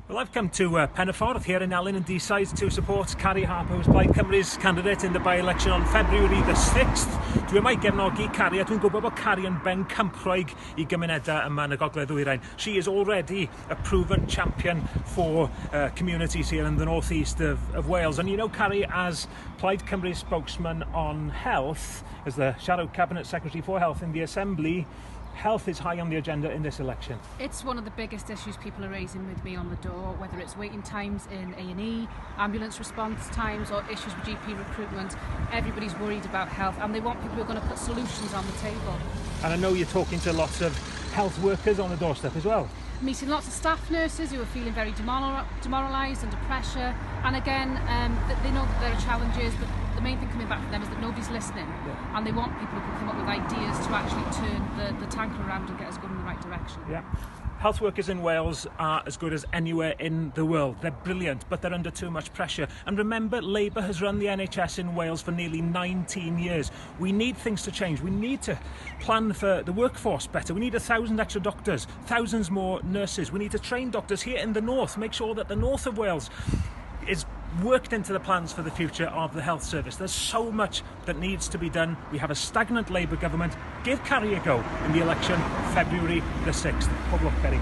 Well, I've come to Pennyffordd here in Alyn and Deeside to support Carrie Harper, who's Plaid Cymru's candidate in the by-election on February the 6th. Dwi yma I gefnogi Carrie, a dwi'n gwybod bod Carrie yn ben cymproeg I gymunedau yma yn y Gogledd Ddwyrain. She is already a proven champion for communities here in the northeast of Wales. And you know Carrie as Plaid Cymru's spokesman on health, as the Shadow Cabinet Secretary for Health in the Assembly. Health is high on the agenda in this election. It's one of the biggest issues people are raising with me on the door, whether it's waiting times in A&E, ambulance response times, or issues with GP recruitment. Everybody's worried about health and they want people who are going to put solutions on the table. And I know you're talking to lots of health workers on the doorstep as well. Meeting lots of staff nurses who are feeling very demoralised, under pressure, and again they know that there are challenges, but the main thing coming back from them is that nobody's listening, and they want people who can come up with ideas to actually turn the tanker around and get us going in the right direction. Yeah. Health workers in Wales are as good as anywhere in the world. They're brilliant, but they're under too much pressure. And remember, Labour has run the NHS in Wales for nearly 19 years. We need things to change. We need to plan for the workforce better. We need 1,000 extra doctors, thousands more nurses. We need to train doctors here in the north, make sure that the north of Wales is worked into the plans for the future of the health service. There's so much that needs to be done. We have a stagnant Labour government. Give Carrie a go in the election, February the 6th. Good luck, Carrie.